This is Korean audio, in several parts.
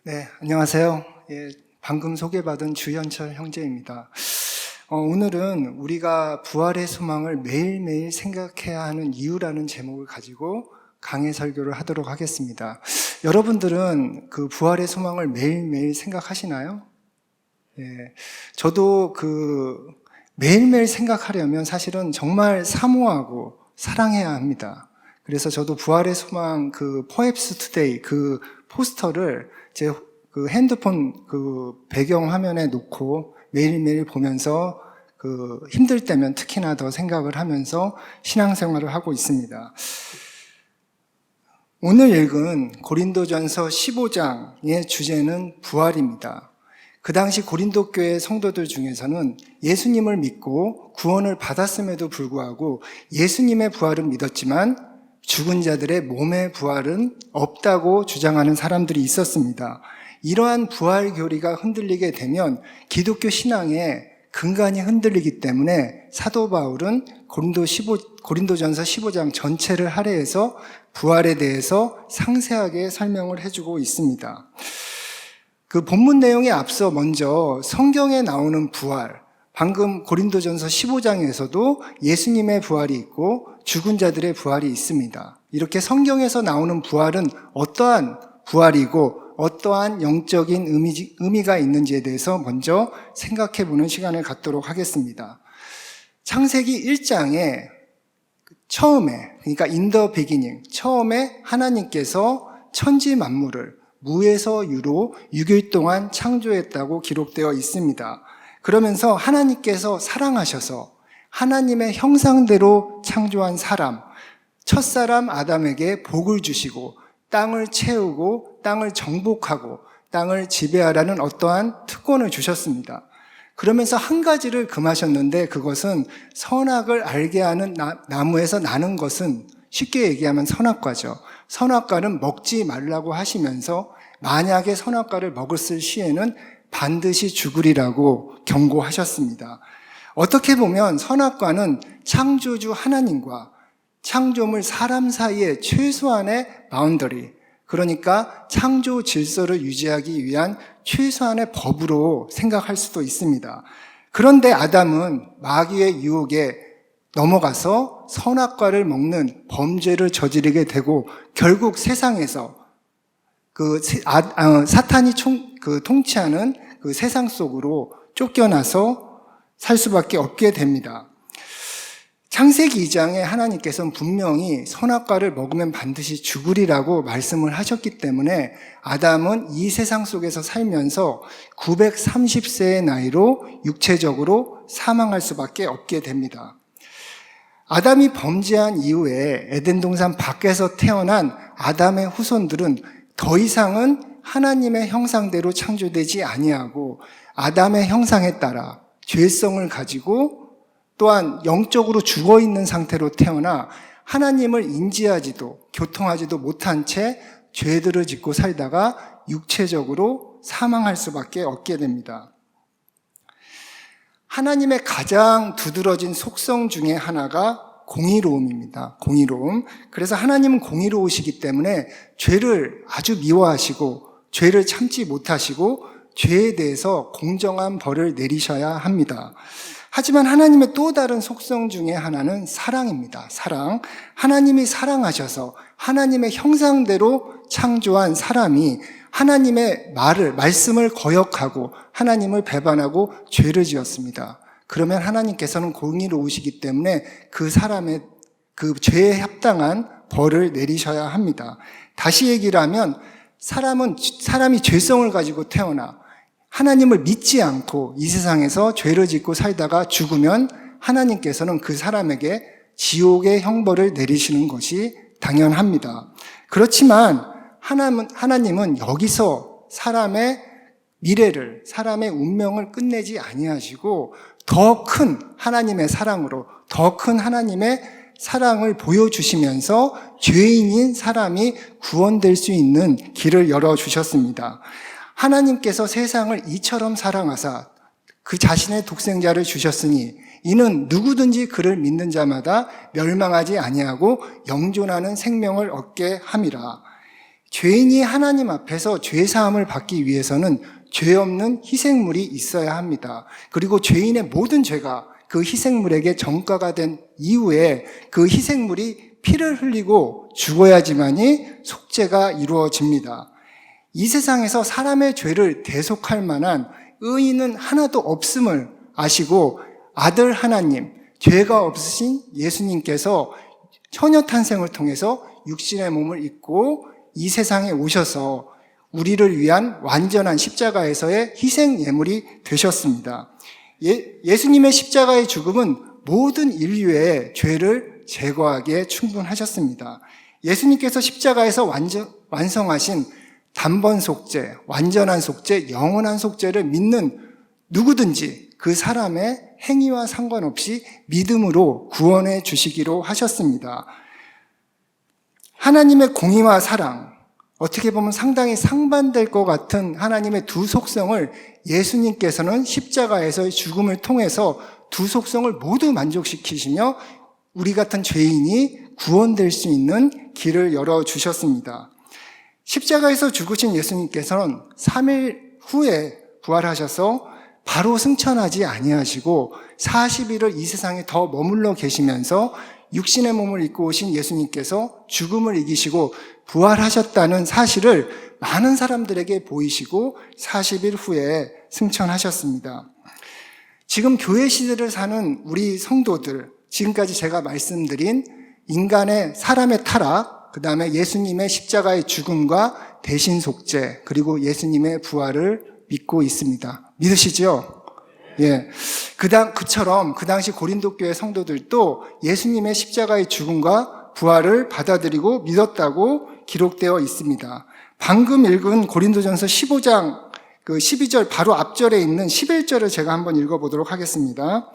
네, 안녕하세요. 방금 소개받은 주현철 형제입니다. 오늘은 우리가 부활의 소망을 매일매일 생각해야 하는 이유라는 제목을 가지고 강해 설교를 하도록 하겠습니다. 여러분들은 그 부활의 소망을 매일매일 생각하시나요? 저도 매일매일 생각하려면 사실은 정말 사모하고 사랑해야 합니다. 그래서 저도 부활의 소망 Perhaps Today 포스터를 제 핸드폰 배경 화면에 놓고 매일매일 보면서 힘들 때면 특히나 더 생각을 하면서 신앙생활을 하고 있습니다. 오늘 읽은 고린도전서 15장의 주제는 부활입니다. 그 당시 고린도 교회 성도들 중에서는 예수님을 믿고 구원을 받았음에도 불구하고 예수님의 부활은 믿었지만 죽은 자들의 몸의 부활은 없다고 주장하는 사람들이 있었습니다. 이러한 부활 교리가 흔들리게 되면 기독교 신앙의 근간이 흔들리기 때문에 사도 바울은 고린도전서 15장 전체를 할애해서 부활에 대해서 상세하게 설명을 해주고 있습니다. 본문 내용에 앞서 먼저 성경에 나오는 부활, 방금 고린도전서 15장에서도 예수님의 부활이 있고 죽은 자들의 부활이 있습니다. 이렇게 성경에서 나오는 부활은 어떠한 부활이고 어떠한 영적인 의미가 있는지에 대해서 먼저 생각해보는 시간을 갖도록 하겠습니다. 창세기 1장에 처음에, 그러니까 in the beginning, 처음에 하나님께서 천지 만물을 무에서 유로 6일 동안 창조했다고 기록되어 있습니다. 그러면서 하나님께서 사랑하셔서 하나님의 형상대로 창조한 사람, 첫사람 아담에게 복을 주시고 땅을 채우고 땅을 정복하고 땅을 지배하라는 어떠한 특권을 주셨습니다. 그러면서 한 가지를 금하셨는데 그것은 선악을 알게 하는 나무에서 나는 것은 쉽게 얘기하면 선악과죠. 선악과는 먹지 말라고 하시면서 만약에 선악과를 먹었을 시에는 반드시 죽으리라고 경고하셨습니다. 어떻게 보면 선악과는 창조주 하나님과 창조물 사람 사이의 최소한의 바운더리, 그러니까 창조 질서를 유지하기 위한 최소한의 법으로 생각할 수도 있습니다. 그런데 아담은 마귀의 유혹에 넘어가서 선악과를 먹는 범죄를 저지르게 되고 결국 세상에서 사탄이 통치하는 세상 속으로 쫓겨나서 살 수밖에 없게 됩니다. 창세기 2장에 하나님께서는 분명히 선악과를 먹으면 반드시 죽으리라고 말씀을 하셨기 때문에 아담은 이 세상 속에서 살면서 930세의 나이로 육체적으로 사망할 수밖에 없게 됩니다. 아담이 범죄한 이후에 에덴 동산 밖에서 태어난 아담의 후손들은 더 이상은 하나님의 형상대로 창조되지 아니하고 아담의 형상에 따라 죄성을 가지고 또한 영적으로 죽어있는 상태로 태어나 하나님을 인지하지도 교통하지도 못한 채 죄들을 짓고 살다가 육체적으로 사망할 수밖에 없게 됩니다. 하나님의 가장 두드러진 속성 중에 하나가 공의로움입니다. 공의로움. 그래서 하나님은 공의로우시기 때문에 죄를 아주 미워하시고 죄를 참지 못하시고 죄에 대해서 공정한 벌을 내리셔야 합니다. 하지만 하나님의 또 다른 속성 중에 하나는 사랑입니다. 사랑. 하나님이 사랑하셔서 하나님의 형상대로 창조한 사람이 하나님의 말씀을 거역하고 하나님을 배반하고 죄를 지었습니다. 그러면 하나님께서는 공의로우시기 때문에 그 사람의 죄에 합당한 벌을 내리셔야 합니다. 다시 얘기를 하면 사람이 죄성을 가지고 태어나 하나님을 믿지 않고 이 세상에서 죄를 짓고 살다가 죽으면 하나님께서는 그 사람에게 지옥의 형벌을 내리시는 것이 당연합니다. 그렇지만 하나님은 여기서 사람의 미래를, 사람의 운명을 끝내지 아니하시고 더 큰 하나님의 사랑으로 더 큰 하나님의 사랑을 보여주시면서 죄인인 사람이 구원될 수 있는 길을 열어주셨습니다. 하나님께서 세상을 이처럼 사랑하사 그 자신의 독생자를 주셨으니 이는 누구든지 그를 믿는 자마다 멸망하지 아니하고 영존하는 생명을 얻게 함이라. 죄인이 하나님 앞에서 죄사함을 받기 위해서는 죄 없는 희생물이 있어야 합니다. 그리고 죄인의 모든 죄가 그 희생물에게 전가가 된 이후에 그 희생물이 피를 흘리고 죽어야지만이 속죄가 이루어집니다. 이 세상에서 사람의 죄를 대속할 만한 의인은 하나도 없음을 아시고 아들 하나님, 죄가 없으신 예수님께서 처녀 탄생을 통해서 육신의 몸을 입고 이 세상에 오셔서 우리를 위한 완전한 십자가에서의 희생 예물이 되셨습니다. 예수님의 십자가의 죽음은 모든 인류의 죄를 제거하기에 충분하셨습니다. 예수님께서 십자가에서 완성하신 단번 속죄, 완전한 속죄, 영원한 속죄를 믿는 누구든지 그 사람의 행위와 상관없이 믿음으로 구원해 주시기로 하셨습니다. 하나님의 공의와 사랑, 어떻게 보면 상당히 상반될 것 같은 하나님의 두 속성을 예수님께서는 십자가에서의 죽음을 통해서 두 속성을 모두 만족시키시며 우리 같은 죄인이 구원될 수 있는 길을 열어주셨습니다. 십자가에서 죽으신 예수님께서는 3일 후에 부활하셔서 바로 승천하지 아니하시고 40일을 이 세상에 더 머물러 계시면서 육신의 몸을 입고 오신 예수님께서 죽음을 이기시고 부활하셨다는 사실을 많은 사람들에게 보이시고 40일 후에 승천하셨습니다. 지금 교회 시대를 사는 우리 성도들, 지금까지 제가 말씀드린 인간의 사람의 타락, 그 다음에 예수님의 십자가의 죽음과 대신 속죄, 그리고 예수님의 부활을 믿고 있습니다. 믿으시죠? 예. 그처럼 그 당시 고린도 교회 성도들도 예수님의 십자가의 죽음과 부활을 받아들이고 믿었다고 기록되어 있습니다. 방금 읽은 고린도전서 15장 12절 바로 앞절에 있는 11절을 제가 한번 읽어보도록 하겠습니다.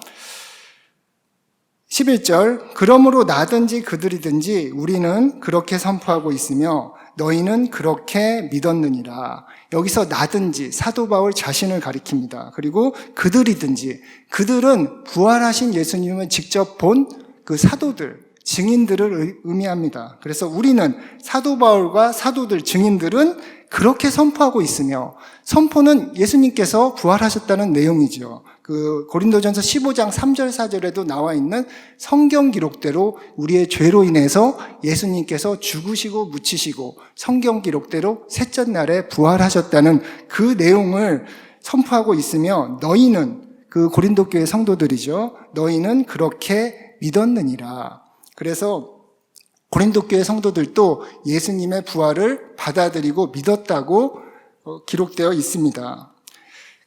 11절, 그러므로 나든지 그들이든지 우리는 그렇게 선포하고 있으며 너희는 그렇게 믿었느니라. 여기서 나든지 사도 바울 자신을 가리킵니다. 그리고 그들이든지, 그들은 부활하신 예수님을 직접 본 그 사도들, 증인들을 의미합니다. 그래서 우리는 사도 바울과 사도들, 증인들은 그렇게 선포하고 있으며, 선포는 예수님께서 부활하셨다는 내용이죠. 그 고린도전서 15장 3절 4절에도 나와 있는 성경 기록대로 우리의 죄로 인해서 예수님께서 죽으시고 묻히시고 성경 기록대로 셋째 날에 부활하셨다는 그 내용을 선포하고 있으며, 너희는, 그 고린도 교회 성도들이죠, 너희는 그렇게 믿었느니라. 그래서 고린도 교회 성도들도 예수님의 부활을 받아들이고 믿었다고 기록되어 있습니다.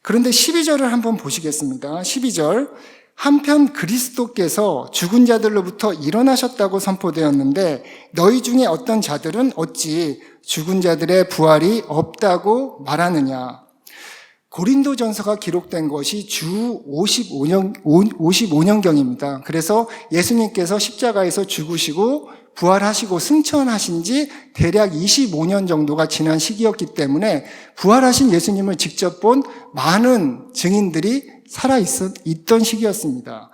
그런데 12절을 한번 보시겠습니다. 12절, 한편 그리스도께서 죽은 자들로부터 일어나셨다고 선포되었는데 너희 중에 어떤 자들은 어찌 죽은 자들의 부활이 없다고 말하느냐. 고린도전서가 기록된 것이 주 55년경입니다. 그래서 예수님께서 십자가에서 죽으시고 부활하시고 승천하신 지 대략 25년 정도가 지난 시기였기 때문에 부활하신 예수님을 직접 본 많은 증인들이 살아있던 시기였습니다.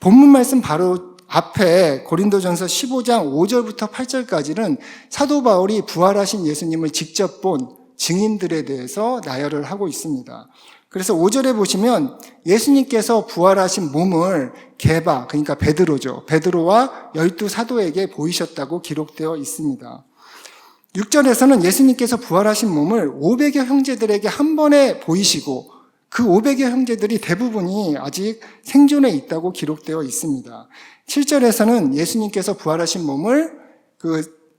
본문 말씀 바로 앞에 고린도전서 15장 5절부터 8절까지는 사도 바울이 부활하신 예수님을 직접 본 증인들에 대해서 나열을 하고 있습니다. 그래서 5절에 보시면 예수님께서 부활하신 몸을 게바, 그러니까 베드로죠. 베드로와 12사도에게 보이셨다고 기록되어 있습니다. 6절에서는 예수님께서 부활하신 몸을 500여 형제들에게 한 번에 보이시고 그 500여 형제들이 대부분이 아직 생존해 있다고 기록되어 있습니다. 7절에서는 예수님께서 부활하신 몸을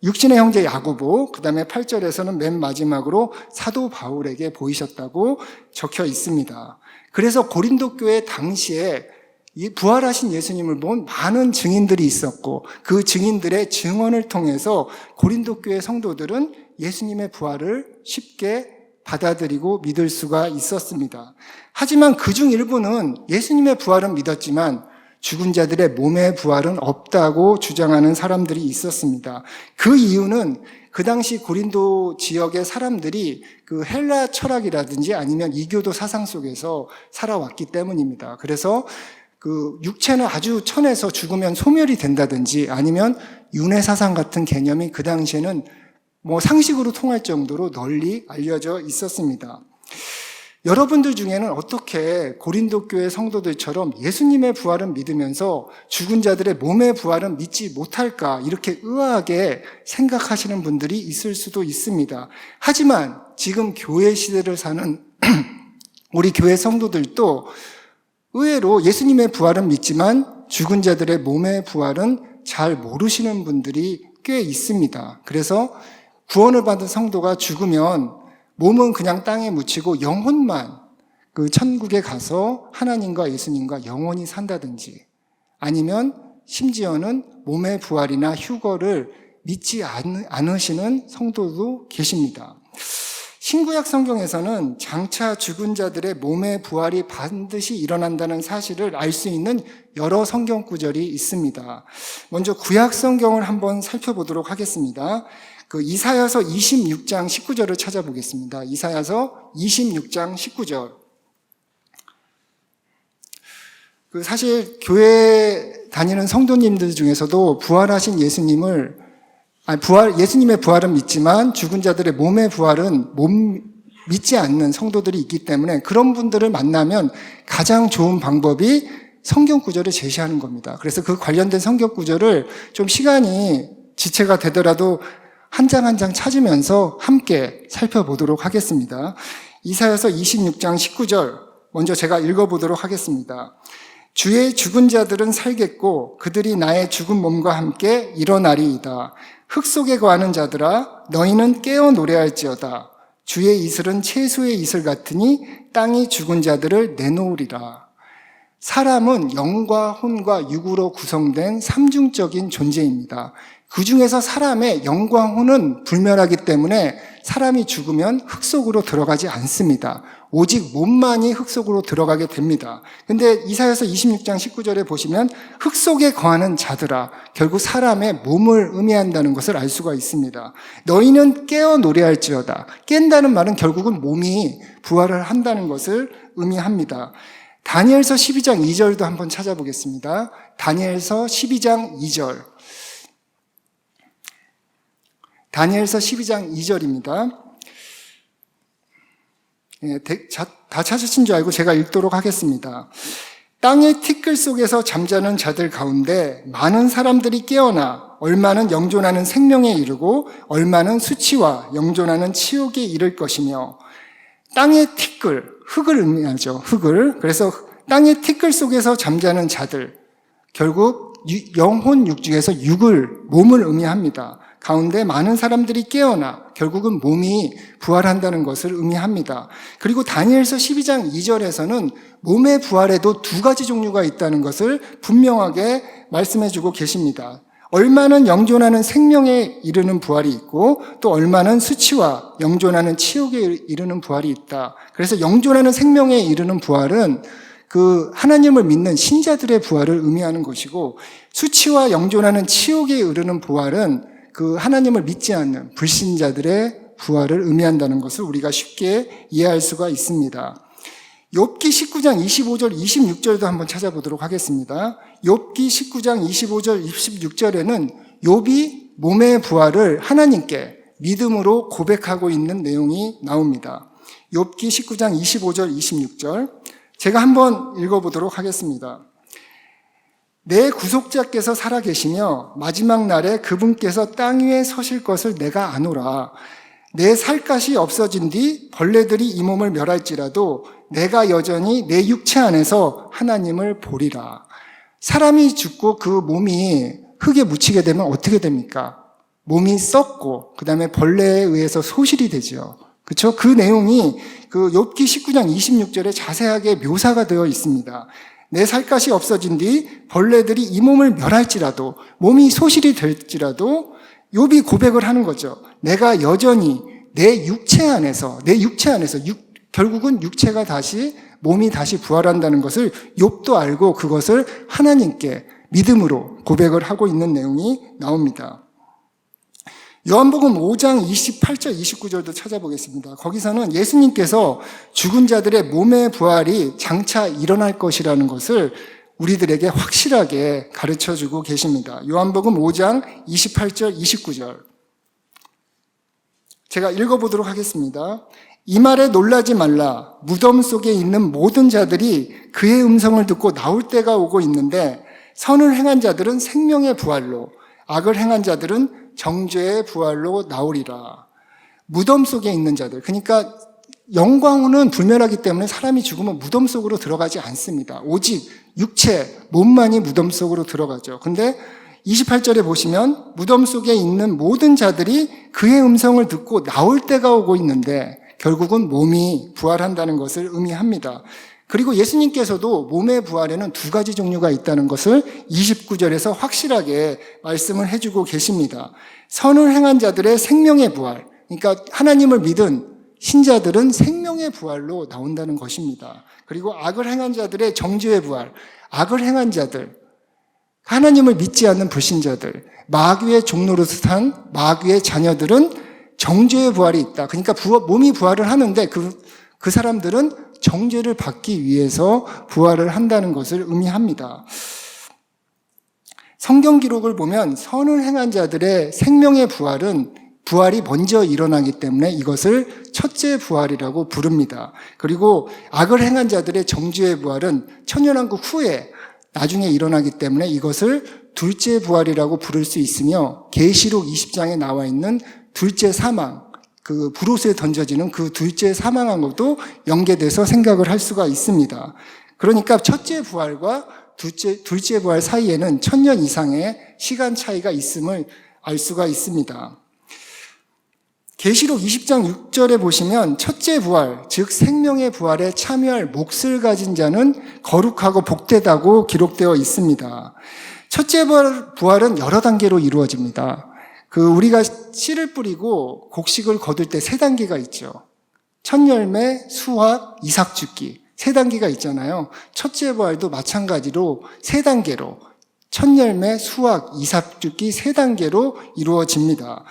육신의 형제 야고보, 그 다음에 8절에서는 맨 마지막으로 사도 바울에게 보이셨다고 적혀 있습니다. 그래서 고린도 교회 당시에 이 부활하신 예수님을 본 많은 증인들이 있었고 그 증인들의 증언을 통해서 고린도 교회 성도들은 예수님의 부활을 쉽게 받아들이고 믿을 수가 있었습니다. 하지만 그중 일부는 예수님의 부활은 믿었지만 죽은 자들의 몸의 부활은 없다고 주장하는 사람들이 있었습니다. 그 이유는 그 당시 고린도 지역의 사람들이 그 헬라 철학이라든지 아니면 이교도 사상 속에서 살아왔기 때문입니다. 그래서 그 육체는 아주 천해서 죽으면 소멸이 된다든지 아니면 윤회 사상 같은 개념이 그 당시에는 상식으로 통할 정도로 널리 알려져 있었습니다. 여러분들 중에는 어떻게 고린도 교회 성도들처럼 예수님의 부활은 믿으면서 죽은 자들의 몸의 부활은 믿지 못할까 이렇게 의아하게 생각하시는 분들이 있을 수도 있습니다. 하지만 지금 교회 시대를 사는 우리 교회 성도들도 의외로 예수님의 부활은 믿지만 죽은 자들의 몸의 부활은 잘 모르시는 분들이 꽤 있습니다. 그래서 구원을 받은 성도가 죽으면 몸은 그냥 땅에 묻히고 영혼만 그 천국에 가서 하나님과 예수님과 영원히 산다든지, 아니면 심지어는 몸의 부활이나 휴거를 믿지 않으시는 성도도 계십니다. 신구약 성경에서는 장차 죽은 자들의 몸의 부활이 반드시 일어난다는 사실을 알 수 있는 여러 성경 구절이 있습니다. 먼저 구약 성경을 한번 살펴보도록 하겠습니다. 이사야서 26장 19절을 찾아보겠습니다. 이사야서 26장 19절. 사실 교회 다니는 성도님들 중에서도 부활하신 예수님의 부활은 믿지만 죽은 자들의 몸의 부활은 믿지 않는 성도들이 있기 때문에 그런 분들을 만나면 가장 좋은 방법이 성경 구절을 제시하는 겁니다. 그래서 그 관련된 성경 구절을 좀 시간이 지체가 되더라도 한 장 한 장 찾으면서 함께 살펴보도록 하겠습니다. 이사야서 26장 19절 먼저 제가 읽어보도록 하겠습니다. 주의 죽은 자들은 살겠고 그들이 나의 죽은 몸과 함께 일어나리이다. 흙 속에 거하는 자들아 너희는 깨어 노래할지어다. 주의 이슬은 채소의 이슬 같으니 땅이 죽은 자들을 내놓으리라. 사람은 영과 혼과 육으로 구성된 삼중적인 존재입니다. 그 중에서 사람의 영과 혼은 불멸하기 때문에 사람이 죽으면 흙 속으로 들어가지 않습니다. 오직 몸만이 흙 속으로 들어가게 됩니다. 근데 이사야서 26장 19절에 보시면 흙 속에 거하는 자들아, 결국 사람의 몸을 의미한다는 것을 알 수가 있습니다. 너희는 깨어 노래할지어다. 깬다는 말은 결국은 몸이 부활을 한다는 것을 의미합니다. 다니엘서 12장 2절도 한번 찾아보겠습니다. 다니엘서 12장 2절. 다니엘서 12장 2절입니다. 다 찾으신 줄 알고 제가 읽도록 하겠습니다. 땅의 티끌 속에서 잠자는 자들 가운데 많은 사람들이 깨어나 얼마는 영존하는 생명에 이르고 얼마는 수치와 영존하는 치욕에 이를 것이며, 땅의 티끌, 흙을 의미하죠. 흙을. 그래서 땅의 티끌 속에서 잠자는 자들, 결국 영혼 육중에서 몸을 의미합니다. 가운데 많은 사람들이 깨어나 결국은 몸이 부활한다는 것을 의미합니다. 그리고 다니엘서 12장 2절에서는 몸의 부활에도 두 가지 종류가 있다는 것을 분명하게 말씀해주고 계십니다. 얼마는 영존하는 생명에 이르는 부활이 있고 또 얼마는 수치와 영존하는 치욕에 이르는 부활이 있다. 그래서 영존하는 생명에 이르는 부활은 그 하나님을 믿는 신자들의 부활을 의미하는 것이고, 수치와 영존하는 치욕에 이르는 부활은 그 하나님을 믿지 않는 불신자들의 부활을 의미한다는 것을 우리가 쉽게 이해할 수가 있습니다. 욥기 19장 25절 26절도 한번 찾아보도록 하겠습니다. 욥기 19장 25절 26절에는 욥이 몸의 부활을 하나님께 믿음으로 고백하고 있는 내용이 나옵니다. 욥기 19장 25절 26절 제가 한번 읽어보도록 하겠습니다. 내 구속자께서 살아계시며 마지막 날에 그분께서 땅 위에 서실 것을 내가 아노라. 내 살갗이 없어진 뒤 벌레들이 이 몸을 멸할지라도 내가 여전히 내 육체 안에서 하나님을 보리라. 사람이 죽고 그 몸이 흙에 묻히게 되면 어떻게 됩니까? 몸이 썩고 그 다음에 벌레에 의해서 소실이 되죠. 그렇죠? 그 내용이 그 욥기 19장 26절에 자세하게 묘사가 되어 있습니다. 내 살갗이 없어진 뒤 벌레들이 이 몸을 멸할지라도, 몸이 소실이 될지라도 욥이 고백을 하는 거죠. 내가 여전히 내 육체 안에서 결국은 육체가 몸이 다시 부활한다는 것을 욥도 알고 그것을 하나님께 믿음으로 고백을 하고 있는 내용이 나옵니다. 요한복음 5장 28절 29절도 찾아보겠습니다. 거기서는 예수님께서 죽은 자들의 몸의 부활이 장차 일어날 것이라는 것을 우리들에게 확실하게 가르쳐주고 계십니다. 요한복음 5장 28절 29절 제가 읽어보도록 하겠습니다. 이 말에 놀라지 말라. 무덤 속에 있는 모든 자들이 그의 음성을 듣고 나올 때가 오고 있는데 선을 행한 자들은 생명의 부활로, 악을 행한 자들은 정죄의 부활로 나오리라. 무덤 속에 있는 자들, 그러니까 영광은 불멸하기 때문에 사람이 죽으면 무덤 속으로 들어가지 않습니다. 오직 육체, 몸만이 무덤 속으로 들어가죠. 근데 28절에 보시면 무덤 속에 있는 모든 자들이 그의 음성을 듣고 나올 때가 오고 있는데 결국은 몸이 부활한다는 것을 의미합니다. 그리고 예수님께서도 몸의 부활에는 두 가지 종류가 있다는 것을 29절에서 확실하게 말씀을 해주고 계십니다. 선을 행한 자들의 생명의 부활, 그러니까 하나님을 믿은 신자들은 생명의 부활로 나온다는 것입니다. 그리고 악을 행한 자들의 정죄의 부활, 악을 행한 자들, 하나님을 믿지 않는 불신자들, 마귀의 종노릇한 마귀의 자녀들은 정죄의 부활이 있다. 그러니까 몸이 부활을 하는데 그 사람들은 정죄를 받기 위해서 부활을 한다는 것을 의미합니다. 성경 기록을 보면 선을 행한 자들의 생명의 부활이 먼저 일어나기 때문에 이것을 첫째 부활이라고 부릅니다. 그리고 악을 행한 자들의 정죄의 부활은 천년왕국 후에 나중에 일어나기 때문에 이것을 둘째 부활이라고 부를 수 있으며 계시록 20장에 나와 있는 둘째 사망, 그 불옷에 던져지는 그 둘째 사망한 것도 연계돼서 생각을 할 수가 있습니다. 그러니까 첫째 부활과 둘째 부활 사이에는 1000년 이상의 시간 차이가 있음을 알 수가 있습니다. 계시록 20장 6절에 보시면 첫째 부활, 즉 생명의 부활에 참여할 몫을 가진 자는 거룩하고 복되다고 기록되어 있습니다. 첫째 부활은 여러 단계로 이루어집니다. 우리가 씨를 뿌리고 곡식을 거둘 때 세 단계가 있죠. 첫 열매, 수확, 이삭 죽기. 세 단계가 있잖아요. 첫째 부활도 마찬가지로 세 단계로 첫 열매, 수확, 이삭 죽기 세 단계로 이루어집니다.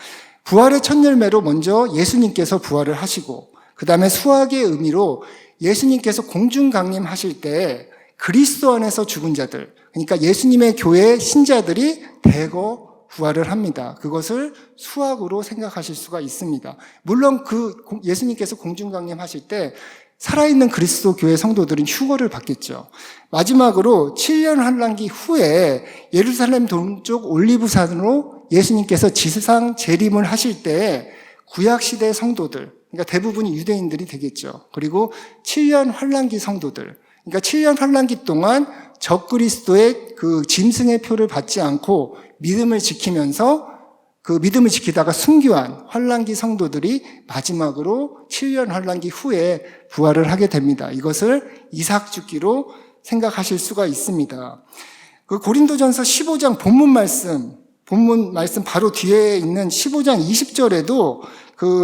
부활의 첫 열매로 먼저 예수님께서 부활을 하시고 그 다음에 수학의 의미로 예수님께서 공중 강림하실 때 그리스도 안에서 죽은 자들, 그러니까 예수님의 교회 신자들이 대거 부활을 합니다. 그것을 수학으로 생각하실 수가 있습니다. 물론 예수님께서 공중 강림하실 때 살아있는 그리스도 교회 성도들은 휴거를 받겠죠. 마지막으로 7년 환란기 후에 예루살렘 동쪽 올리브산으로 예수님께서 지상 재림을 하실 때 구약시대 성도들, 그러니까 대부분이 유대인들이 되겠죠. 그리고 7년 환란기 성도들, 그러니까 7년 환란기 동안 적그리스도의 그 짐승의 표를 받지 않고 믿음을 지키면서 그 믿음을 지키다가 순교한 환란기 성도들이 마지막으로 7년 환란기 후에 부활을 하게 됩니다. 이것을 이삭 죽기로 생각하실 수가 있습니다. 고린도전서 15장 본문 말씀 바로 뒤에 있는 15장 20절에도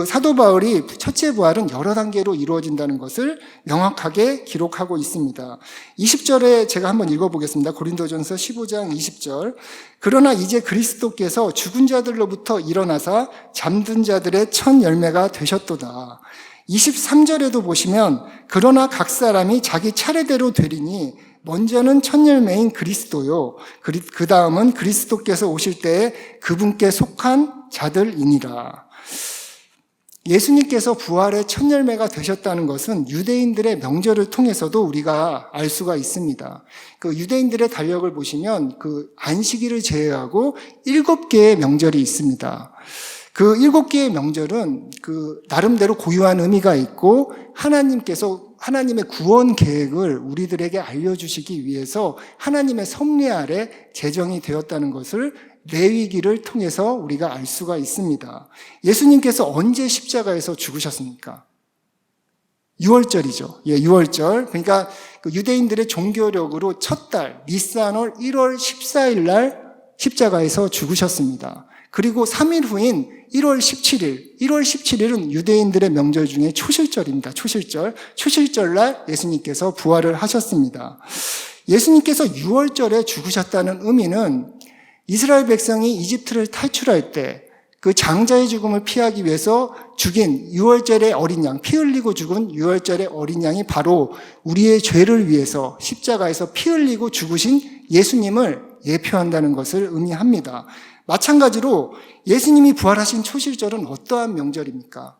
사도 바울이 첫째 부활은 여러 단계로 이루어진다는 것을 명확하게 기록하고 있습니다. 20절에 제가 한번 읽어보겠습니다. 고린도전서 15장 20절. 그러나 이제 그리스도께서 죽은 자들로부터 일어나사 잠든 자들의 첫 열매가 되셨도다. 23절에도 보시면 그러나 각 사람이 자기 차례대로 되리니 먼저는 첫 열매인 그리스도요. 그 다음은 그리스도께서 오실 때에 그분께 속한 자들이니라. 예수님께서 부활의 첫 열매가 되셨다는 것은 유대인들의 명절을 통해서도 우리가 알 수가 있습니다. 유대인들의 달력을 보시면 안식일을 제외하고 7개의 명절이 있습니다. 7개의 명절은 나름대로 고유한 의미가 있고 하나님의 구원 계획을 우리들에게 알려주시기 위해서 하나님의 섭리 아래 제정이 되었다는 것을 레위기를 통해서 우리가 알 수가 있습니다. 예수님께서 언제 십자가에서 죽으셨습니까? 6월절이죠. 6월절. 그러니까 유대인들의 종교력으로 첫 달, 니스안월 1월 14일 날 십자가에서 죽으셨습니다. 그리고 3일 후인 1월 17일은 유대인들의 명절 중에 초실절입니다. 초실절 날 예수님께서 부활을 하셨습니다. 예수님께서 6월절에 죽으셨다는 의미는 이스라엘 백성이 이집트를 탈출할 때 그 장자의 죽음을 피하기 위해서 죽인 6월절의 어린 양, 피 흘리고 죽은 6월절의 어린 양이 바로 우리의 죄를 위해서 십자가에서 피 흘리고 죽으신 예수님을 예표한다는 것을 의미합니다. 마찬가지로 예수님이 부활하신 초실절은 어떠한 명절입니까?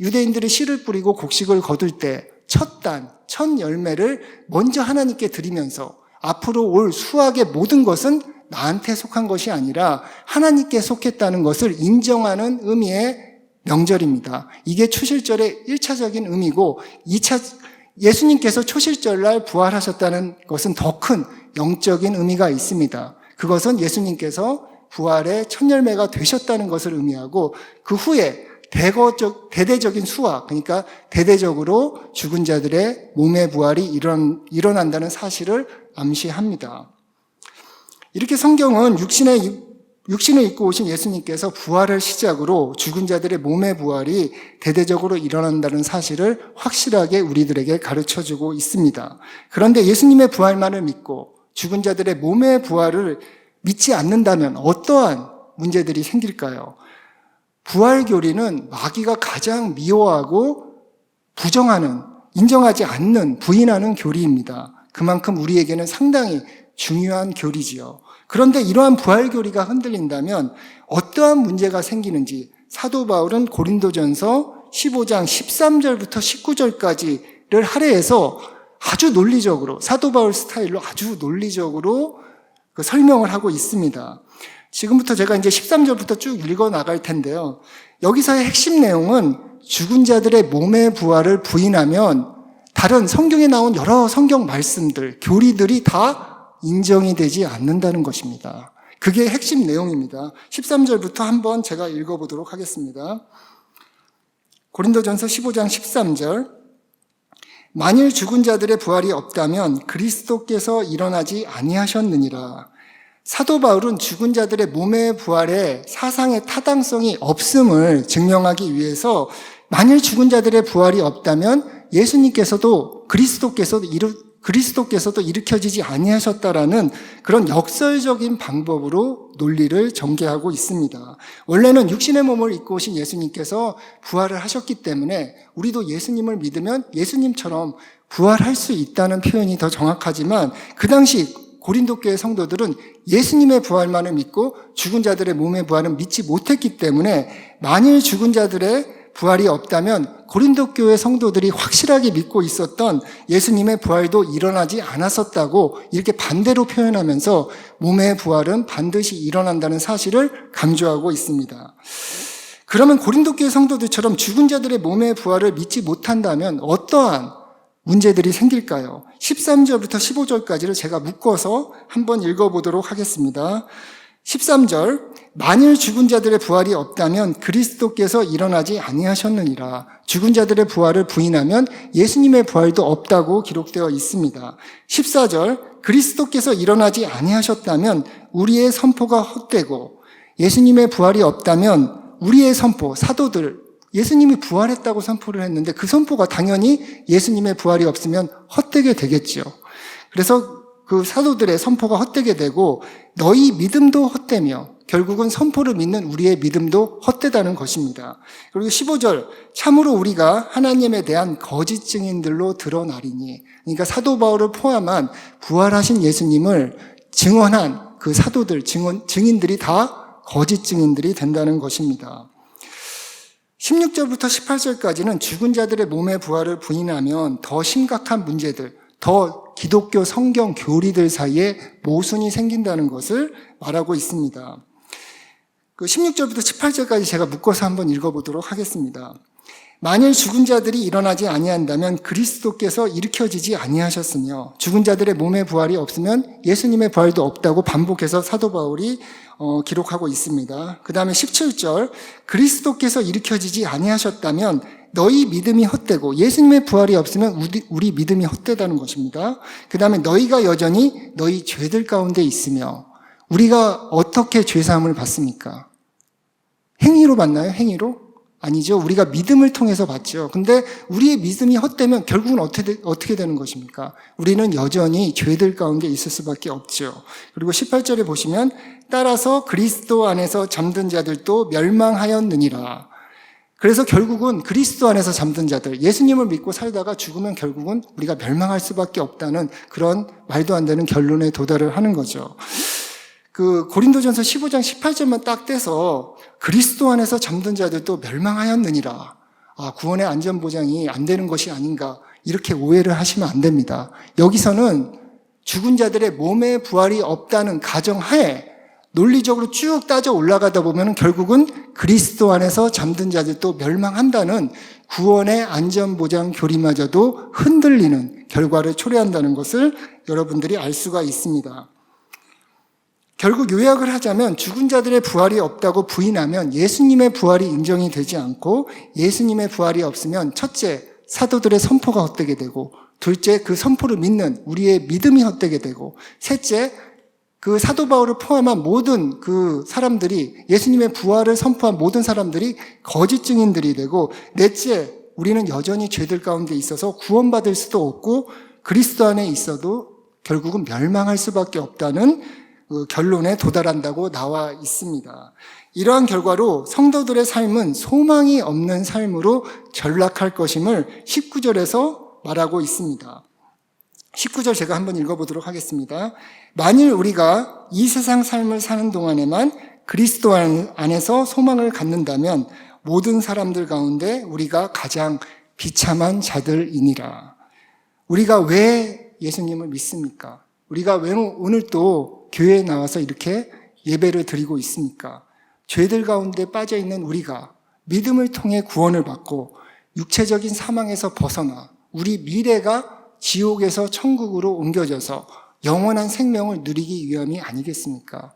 유대인들이 씨를 뿌리고 곡식을 거둘 때 첫 단, 첫 열매를 먼저 하나님께 드리면서 앞으로 올 수확의 모든 것은 나한테 속한 것이 아니라 하나님께 속했다는 것을 인정하는 의미의 명절입니다. 이게 초실절의 1차적인 의미고 2차 예수님께서 초실절날 부활하셨다는 것은 더 큰 영적인 의미가 있습니다. 그것은 예수님께서 부활의 첫 열매가 되셨다는 것을 의미하고 그 후에 대대적인 수확, 그러니까 대대적으로 죽은 자들의 몸의 부활이 일어난다는 사실을 암시합니다. 이렇게 성경은 육신을 입고 오신 예수님께서 부활을 시작으로 죽은 자들의 몸의 부활이 대대적으로 일어난다는 사실을 확실하게 우리들에게 가르쳐주고 있습니다. 그런데 예수님의 부활만을 믿고 죽은 자들의 몸의 부활을 믿지 않는다면 어떠한 문제들이 생길까요? 부활교리는 마귀가 가장 미워하고 부정하는, 인정하지 않는, 부인하는 교리입니다. 그만큼 우리에게는 상당히 중요한 교리지요. 그런데 이러한 부활교리가 흔들린다면 어떠한 문제가 생기는지 사도 바울은 고린도전서 15장 13절부터 19절까지를 할애해서 아주 논리적으로, 사도 바울 스타일로 아주 논리적으로 설명을 하고 있습니다. 지금부터 제가 이제 13절부터 쭉 읽어 나갈 텐데요. 여기서의 핵심 내용은 죽은 자들의 몸의 부활을 부인하면 다른 성경에 나온 여러 성경 말씀들, 교리들이 다 인정이 되지 않는다는 것입니다. 그게 핵심 내용입니다. 13절부터 한번 제가 읽어보도록 하겠습니다. 고린도전서 15장 13절. 만일 죽은 자들의 부활이 없다면 그리스도께서 일어나지 아니하셨느니라. 사도 바울은 죽은 자들의 몸의 부활에 사상의 타당성이 없음을 증명하기 위해서 만일 죽은 자들의 부활이 없다면 예수님께서도 그리스도께서도 일으켜지지 아니하셨다라는 그런 역설적인 방법으로 논리를 전개하고 있습니다. 원래는 육신의 몸을 입고 오신 예수님께서 부활을 하셨기 때문에 우리도 예수님을 믿으면 예수님처럼 부활할 수 있다는 표현이 더 정확하지만 그 당시 고린도 교회 성도들은 예수님의 부활만을 믿고 죽은 자들의 몸의 부활은 믿지 못했기 때문에 만일 죽은 자들의 부활이 없다면 고린도 교회 성도들이 확실하게 믿고 있었던 예수님의 부활도 일어나지 않았었다고 이렇게 반대로 표현하면서 몸의 부활은 반드시 일어난다는 사실을 강조하고 있습니다. 그러면 고린도 교회 성도들처럼 죽은 자들의 몸의 부활을 믿지 못한다면 어떠한 문제들이 생길까요? 13절부터 15절까지를 제가 묶어서 한번 읽어보도록 하겠습니다. 13절, 만일 죽은 자들의 부활이 없다면 그리스도께서 일어나지 아니하셨느니라. 죽은 자들의 부활을 부인하면 예수님의 부활도 없다고 기록되어 있습니다. 14절, 그리스도께서 일어나지 아니하셨다면 우리의 선포가 헛되고 예수님의 부활이 없다면 우리의 선포, 사도들, 예수님이 부활했다고 선포를 했는데 그 선포가 당연히 예수님의 부활이 없으면 헛되게 되겠죠. 그래서 그 사도들의 선포가 헛되게 되고 너희 믿음도 헛되며 결국은 선포를 믿는 우리의 믿음도 헛되다는 것입니다. 그리고 15절, 참으로 우리가 하나님에 대한 거짓 증인들로 드러나리니, 그러니까 사도 바울을 포함한 부활하신 예수님을 증언한 그 사도들, 증인들이 다 거짓 증인들이 된다는 것입니다. 16절부터 18절까지는 죽은 자들의 몸의 부활을 부인하면 더 심각한 문제들, 더 기독교 성경 교리들 사이에 모순이 생긴다는 것을 말하고 있습니다. 그 16절부터 18절까지 제가 묶어서 한번 읽어보도록 하겠습니다. 만일 죽은 자들이 일어나지 아니한다면 그리스도께서 일으켜지지 아니하셨으며 죽은 자들의 몸의 부활이 없으면 예수님의 부활도 없다고 반복해서 사도 바울이 기록하고 있습니다. 그 다음에 17절, 그리스도께서 일으켜지지 아니하셨다면 너희 믿음이 헛되고 예수님의 부활이 없으면 우리 믿음이 헛되다는 것입니다. 그 다음에 너희가 여전히 너희 죄들 가운데 있으며, 우리가 어떻게 죄사함을 받습니까? 행위로 받나요? 행위로? 아니죠. 우리가 믿음을 통해서 받죠. 근데 우리의 믿음이 헛되면 결국은 어떻게 되는 것입니까? 우리는 여전히 죄들 가운데 있을 수밖에 없죠. 그리고 18절에 보시면 따라서 그리스도 안에서 잠든 자들도 멸망하였느니라. 그래서 결국은 그리스도 안에서 잠든 자들, 예수님을 믿고 살다가 죽으면 결국은 우리가 멸망할 수밖에 없다는 그런 말도 안 되는 결론에 도달을 하는 거죠. 그 고린도전서 15장 18절만 딱 떼서 그리스도 안에서 잠든 자들도 멸망하였느니라. 구원의 안전보장이 안 되는 것이 아닌가, 이렇게 오해를 하시면 안 됩니다. 여기서는 죽은 자들의 몸에 부활이 없다는 가정하에 논리적으로 쭉 따져 올라가다 보면 결국은 그리스도 안에서 잠든 자들도 멸망한다는 구원의 안전보장 교리마저도 흔들리는 결과를 초래한다는 것을 여러분들이 알 수가 있습니다. 결국 요약을 하자면 죽은 자들의 부활이 없다고 부인하면 예수님의 부활이 인정이 되지 않고, 예수님의 부활이 없으면 첫째, 사도들의 선포가 헛되게 되고, 둘째, 그 선포를 믿는 우리의 믿음이 헛되게 되고, 셋째, 그 사도 바울을 포함한 모든 그 사람들이, 예수님의 부활을 선포한 모든 사람들이 거짓 증인들이 되고, 넷째, 우리는 여전히 죄들 가운데 있어서 구원받을 수도 없고 그리스도 안에 있어도 결국은 멸망할 수밖에 없다는 결론에 도달한다고 나와 있습니다. 이러한 결과로 성도들의 삶은 소망이 없는 삶으로 전락할 것임을 19절에서 말하고 있습니다. 19절 제가 한번 읽어보도록 하겠습니다. 만일 우리가 이 세상 삶을 사는 동안에만 그리스도 안에서 소망을 갖는다면 모든 사람들 가운데 우리가 가장 비참한 자들이니라. 우리가 왜 예수님을 믿습니까? 우리가 왜 오늘 또 교회에 나와서 이렇게 예배를 드리고 있습니까? 죄들 가운데 빠져있는 우리가 믿음을 통해 구원을 받고 육체적인 사망에서 벗어나 우리 미래가 지옥에서 천국으로 옮겨져서 영원한 생명을 누리기 위함이 아니겠습니까?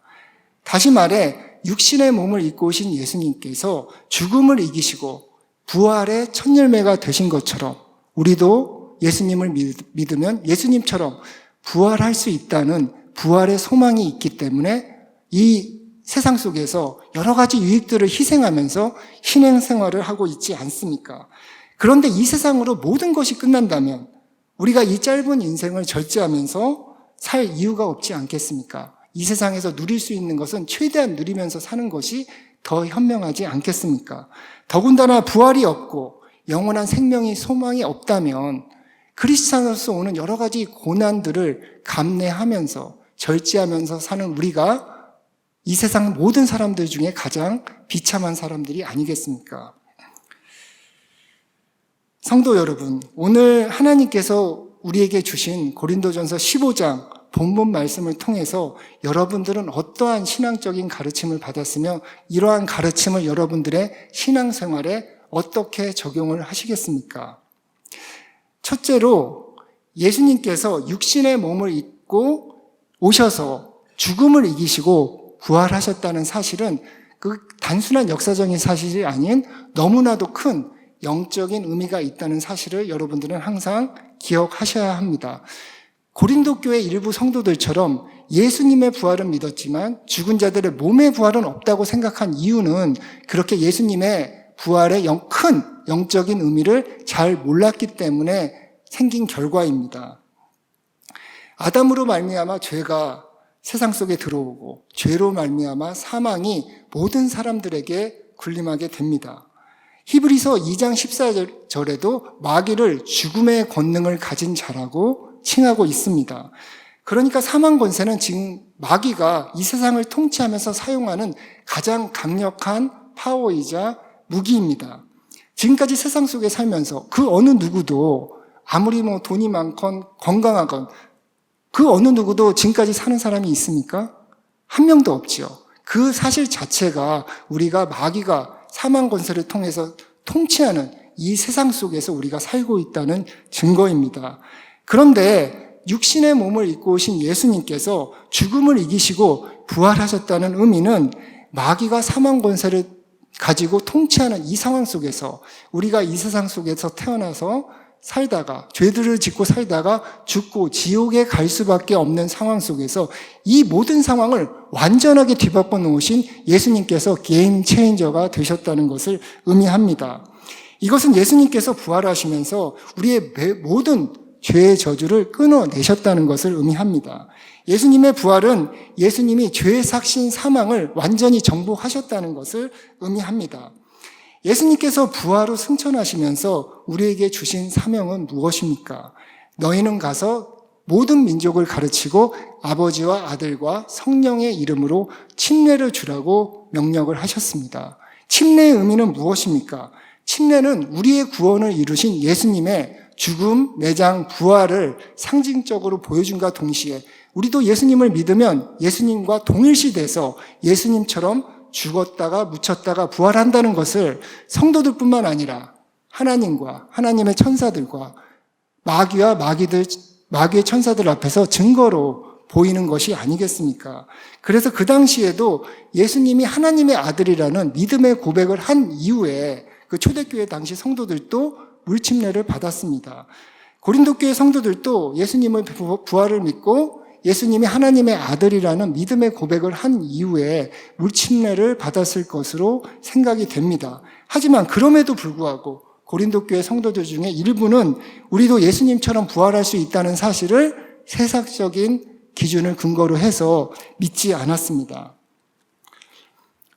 다시 말해 육신의 몸을 입고 오신 예수님께서 죽음을 이기시고 부활의 첫 열매가 되신 것처럼 우리도 예수님을 믿으면 예수님처럼 부활할 수 있다는 부활의 소망이 있기 때문에 이 세상 속에서 여러 가지 유익들을 희생하면서 신앙생활을 하고 있지 않습니까? 그런데 이 세상으로 모든 것이 끝난다면 우리가 이 짧은 인생을 절제하면서 살 이유가 없지 않겠습니까? 이 세상에서 누릴 수 있는 것은 최대한 누리면서 사는 것이 더 현명하지 않겠습니까? 더군다나 부활이 없고 영원한 생명이 소망이 없다면 그리스도인으로서 오는 여러 가지 고난들을 감내하면서 절제하면서 사는 우리가 이 세상 모든 사람들 중에 가장 비참한 사람들이 아니겠습니까? 성도 여러분, 오늘 하나님께서 우리에게 주신 고린도전서 15장 본문 말씀을 통해서 여러분들은 어떠한 신앙적인 가르침을 받았으며 이러한 가르침을 여러분들의 신앙생활에 어떻게 적용을 하시겠습니까? 첫째로 예수님께서 육신의 몸을 입고 오셔서 죽음을 이기시고 부활하셨다는 사실은 그 단순한 역사적인 사실이 아닌 너무나도 큰 영적인 의미가 있다는 사실을 여러분들은 항상 기억하셔야 합니다. 고린도 교회 일부 성도들처럼 예수님의 부활은 믿었지만 죽은 자들의 몸의 부활은 없다고 생각한 이유는 그렇게 예수님의 부활의 큰 영적인 의미를 잘 몰랐기 때문에 생긴 결과입니다. 아담으로 말미암아 죄가 세상 속에 들어오고 죄로 말미암아 사망이 모든 사람들에게 군림하게 됩니다. 히브리서 2장 14절에도 마귀를 죽음의 권능을 가진 자라고 칭하고 있습니다. 그러니까 사망 권세는 지금 마귀가 이 세상을 통치하면서 사용하는 가장 강력한 파워이자 무기입니다. 지금까지 세상 속에 살면서 그 어느 누구도 아무리 돈이 많건 건강하건 그 어느 누구도 지금까지 사는 사람이 있습니까? 한 명도 없지요. 그 사실 자체가 우리가 마귀가 사망 권세를 통해서 통치하는 이 세상 속에서 우리가 살고 있다는 증거입니다. 그런데 육신의 몸을 입고 오신 예수님께서 죽음을 이기시고 부활하셨다는 의미는 마귀가 사망 권세를 가지고 통치하는 이 상황 속에서 우리가 이 세상 속에서 태어나서 살다가 죄들을 짓고 살다가 죽고 지옥에 갈 수밖에 없는 상황 속에서 이 모든 상황을 완전하게 뒤바꿔 놓으신 예수님께서 게임 체인저가 되셨다는 것을 의미합니다. 이것은 예수님께서 부활하시면서 우리의 모든 죄의 저주를 끊어내셨다는 것을 의미합니다. 예수님의 부활은 예수님이 죄의 삭신 사망을 완전히 정복하셨다는 것을 의미합니다. 예수님께서 부활로 승천하시면서 우리에게 주신 사명은 무엇입니까? 너희는 가서 모든 민족을 가르치고 아버지와 아들과 성령의 이름으로 침례를 주라고 명령을 하셨습니다. 침례의 의미는 무엇입니까? 침례는 우리의 구원을 이루신 예수님의 죽음, 매장, 부활을 상징적으로 보여준과 동시에 우리도 예수님을 믿으면 예수님과 동일시돼서 예수님처럼 죽었다가 묻혔다가 부활한다는 것을 성도들뿐만 아니라 하나님과 하나님의 천사들과 마귀와 마귀의 천사들 앞에서 증거로 보이는 것이 아니겠습니까? 그래서 그 당시에도 예수님이 하나님의 아들이라는 믿음의 고백을 한 이후에 그 초대교회 당시 성도들도 물침례를 받았습니다. 고린도 교회 성도들도 예수님의 부활을 믿고 예수님이 하나님의 아들이라는 믿음의 고백을 한 이후에 물침례를 받았을 것으로 생각이 됩니다. 하지만 그럼에도 불구하고 고린도 교회 성도들 중에 일부는 우리도 예수님처럼 부활할 수 있다는 사실을 세상적인 기준을 근거로 해서 믿지 않았습니다.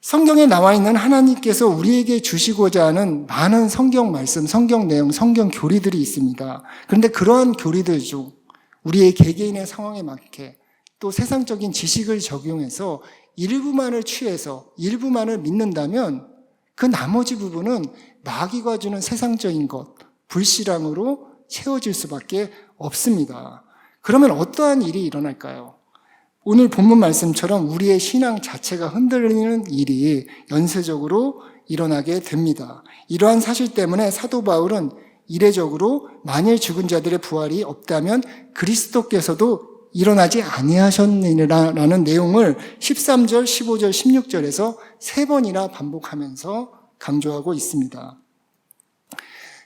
성경에 나와 있는 하나님께서 우리에게 주시고자 하는 많은 성경 말씀, 성경 내용, 성경 교리들이 있습니다. 그런데 그러한 교리들 중 우리의 개개인의 상황에 맞게 또 세상적인 지식을 적용해서 일부만을 취해서 일부만을 믿는다면 그 나머지 부분은 마귀가 주는 세상적인 것, 불신앙으로 채워질 수밖에 없습니다. 그러면 어떠한 일이 일어날까요? 오늘 본문 말씀처럼 우리의 신앙 자체가 흔들리는 일이 연쇄적으로 일어나게 됩니다. 이러한 사실 때문에 사도 바울은 이례적으로 만일 죽은 자들의 부활이 없다면 그리스도께서도 일어나지 아니하셨느니라라는 내용을 13절, 15절, 16절에서 3번이나 반복하면서 강조하고 있습니다.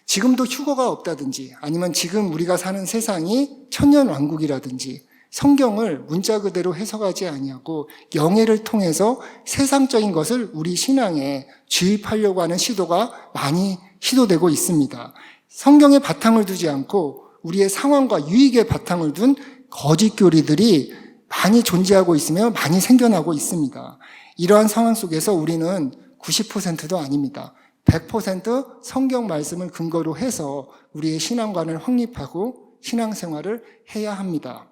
지금도 휴거가 없다든지 아니면 지금 우리가 사는 세상이 천년왕국이라든지 성경을 문자 그대로 해석하지 아니하고 영예를 통해서 세상적인 것을 우리 신앙에 주입하려고 하는 시도가 많이 시도되고 있습니다. 성경에 바탕을 두지 않고 우리의 상황과 유익에 바탕을 둔 거짓 교리들이 많이 존재하고 있으며 많이 생겨나고 있습니다. 이러한 상황 속에서 우리는 90%도 아닙니다. 100% 성경 말씀을 근거로 해서 우리의 신앙관을 확립하고 신앙생활을 해야 합니다.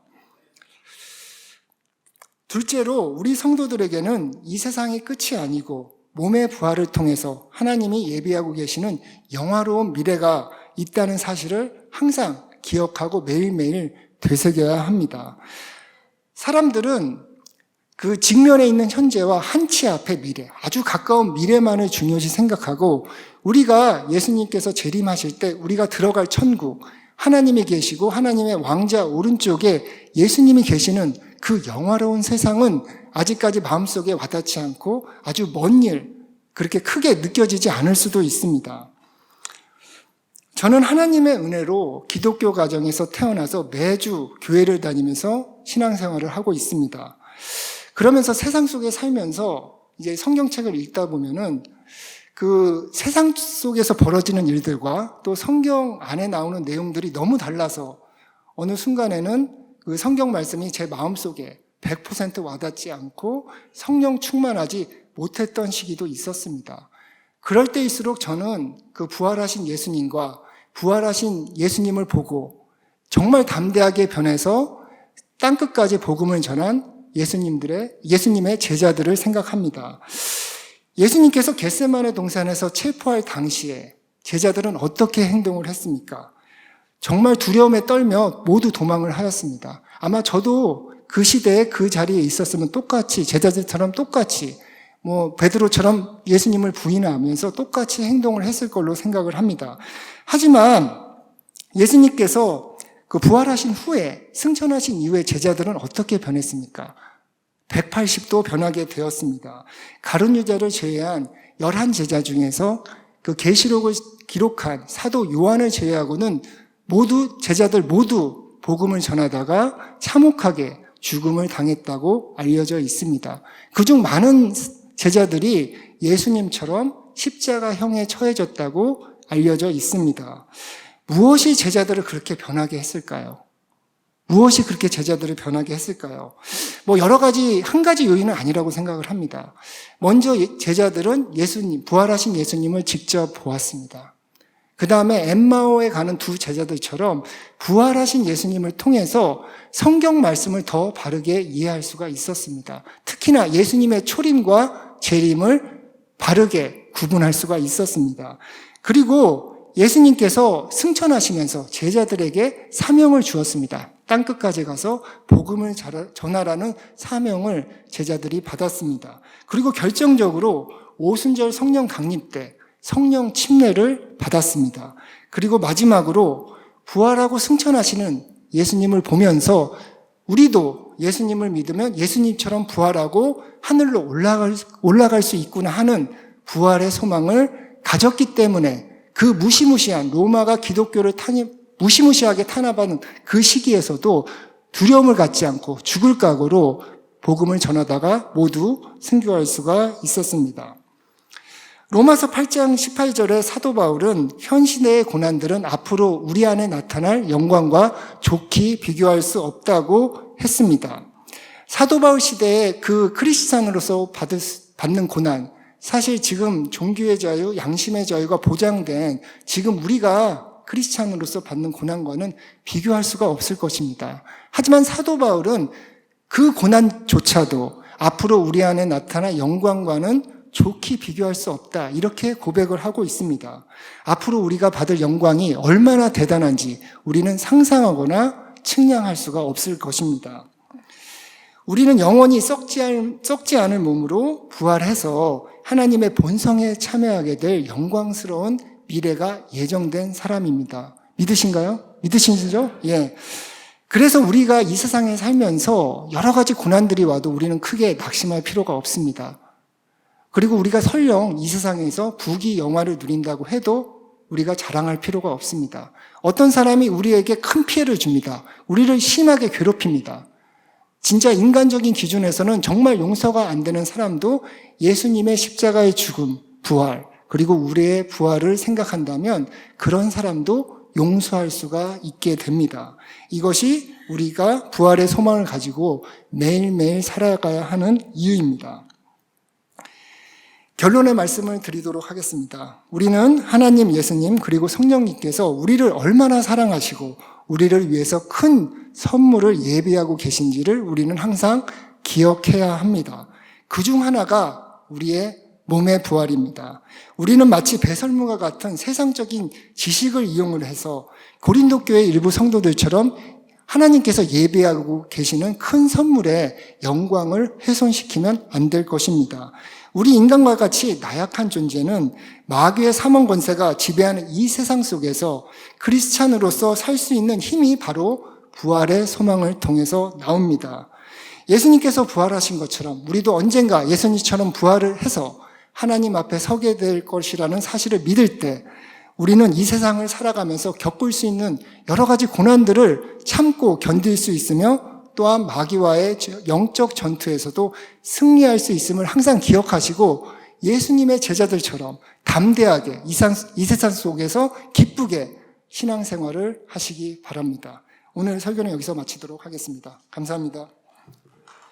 둘째로 우리 성도들에게는 이 세상이 끝이 아니고 몸의 부활을 통해서 하나님이 예비하고 계시는 영화로운 미래가 있다는 사실을 항상 기억하고 매일매일 되새겨야 합니다. 사람들은 그 직면에 있는 현재와 한치 앞의 미래, 아주 가까운 미래만을 중요시 생각하고 우리가 예수님께서 재림하실 때 우리가 들어갈 천국, 하나님이 계시고 하나님의 왕자 오른쪽에 예수님이 계시는 그 영화로운 세상은 아직까지 마음속에 와닿지 않고 아주 먼 일, 그렇게 크게 느껴지지 않을 수도 있습니다. 저는 하나님의 은혜로 기독교 가정에서 태어나서 매주 교회를 다니면서 신앙생활을 하고 있습니다. 그러면서 세상 속에 살면서 이제 성경책을 읽다 보면은 그 세상 속에서 벌어지는 일들과 또 성경 안에 나오는 내용들이 너무 달라서 어느 순간에는 그 성경 말씀이 제 마음속에 100% 와닿지 않고 성령 충만하지 못했던 시기도 있었습니다. 그럴 때일수록 저는 그 부활하신 예수님과 부활하신 예수님을 보고 정말 담대하게 변해서 땅끝까지 복음을 전한 예수님의 제자들을 생각합니다. 예수님께서 겟세마네 동산에서 체포할 당시에 제자들은 어떻게 행동을 했습니까? 정말 두려움에 떨며 모두 도망을 하였습니다. 아마 저도 그 시대에 그 자리에 있었으면 똑같이 제자들처럼 똑같이 베드로처럼 예수님을 부인하면서 똑같이 행동을 했을 걸로 생각을 합니다. 하지만 예수님께서 그 부활하신 후에 승천하신 이후에 제자들은 어떻게 변했습니까? 180도 변하게 되었습니다. 가룟 유다를 제외한 11제자 중에서 그 계시록을 기록한 사도 요한을 제외하고는 제자들 모두 복음을 전하다가 참혹하게 죽음을 당했다고 알려져 있습니다. 그중 많은 제자들이 예수님처럼 십자가형에 처해졌다고 알려져 있습니다. 무엇이 제자들을 그렇게 변하게 했을까요? 무엇이 그렇게 제자들을 변하게 했을까요? 여러 가지, 한 가지 요인은 아니라고 생각을 합니다. 먼저 제자들은 부활하신 예수님을 직접 보았습니다. 그 다음에 엠마오에 가는 두 제자들처럼 부활하신 예수님을 통해서 성경 말씀을 더 바르게 이해할 수가 있었습니다. 특히나 예수님의 초림과 재림을 바르게 구분할 수가 있었습니다. 그리고 예수님께서 승천하시면서 제자들에게 사명을 주었습니다. 땅끝까지 가서 복음을 전하라는 사명을 제자들이 받았습니다. 그리고 결정적으로 오순절 성령 강림 때 성령 침례를 받았습니다. 그리고 마지막으로 부활하고 승천하시는 예수님을 보면서 우리도 예수님을 믿으면 예수님처럼 부활하고 하늘로 올라갈 수 있구나 하는 부활의 소망을 가졌기 때문에 그 무시무시한 로마가 기독교를 무시무시하게 탄압하는 그 시기에서도 두려움을 갖지 않고 죽을 각오로 복음을 전하다가 모두 순교할 수가 있었습니다. 로마서 8장 18절에 사도 바울은 현 시대의 고난들은 앞으로 우리 안에 나타날 영광과 좋게 비교할 수 없다고 했습니다. 사도 바울 시대에 그 크리스찬으로서 받는 고난, 사실 지금 종교의 자유, 양심의 자유가 보장된 지금 우리가 크리스찬으로서 받는 고난과는 비교할 수가 없을 것입니다. 하지만 사도 바울은 그 고난조차도 앞으로 우리 안에 나타날 영광과는 좋게 비교할 수 없다. 이렇게 고백을 하고 있습니다. 앞으로 우리가 받을 영광이 얼마나 대단한지 우리는 상상하거나 측량할 수가 없을 것입니다. 우리는 영원히 썩지 않을 몸으로 부활해서 하나님의 본성에 참여하게 될 영광스러운 미래가 예정된 사람입니다. 믿으신가요? 믿으시죠? 예. 그래서 우리가 이 세상에 살면서 여러 가지 고난들이 와도 우리는 크게 낙심할 필요가 없습니다. 그리고 우리가 설령 이 세상에서 부귀 영화를 누린다고 해도 우리가 자랑할 필요가 없습니다. 어떤 사람이 우리에게 큰 피해를 줍니다. 우리를 심하게 괴롭힙니다. 진짜 인간적인 기준에서는 정말 용서가 안 되는 사람도 예수님의 십자가의 죽음, 부활, 그리고 우리의 부활을 생각한다면 그런 사람도 용서할 수가 있게 됩니다. 이것이 우리가 부활의 소망을 가지고 매일매일 살아가야 하는 이유입니다. 결론의 말씀을 드리도록 하겠습니다. 우리는 하나님, 예수님, 그리고 성령님께서 우리를 얼마나 사랑하시고 우리를 위해서 큰 선물을 예비하고 계신지를 우리는 항상 기억해야 합니다. 그중 하나가 우리의 몸의 부활입니다. 우리는 마치 배설물과 같은 세상적인 지식을 이용을 해서 고린도 교회 일부 성도들처럼 하나님께서 예비하고 계시는 큰 선물의 영광을 훼손시키면 안 될 것입니다. 우리 인간과 같이 나약한 존재는 마귀의 사망 권세가 지배하는 이 세상 속에서 크리스찬으로서 살 수 있는 힘이 바로 부활의 소망을 통해서 나옵니다. 예수님께서 부활하신 것처럼 우리도 언젠가 예수님처럼 부활을 해서 하나님 앞에 서게 될 것이라는 사실을 믿을 때 우리는 이 세상을 살아가면서 겪을 수 있는 여러 가지 고난들을 참고 견딜 수 있으며 또한 마귀와의 영적 전투에서도 승리할 수 있음을 항상 기억하시고 예수님의 제자들처럼 담대하게 이 세상 속에서 기쁘게 신앙생활을 하시기 바랍니다. 오늘 설교는 여기서 마치도록 하겠습니다. 감사합니다.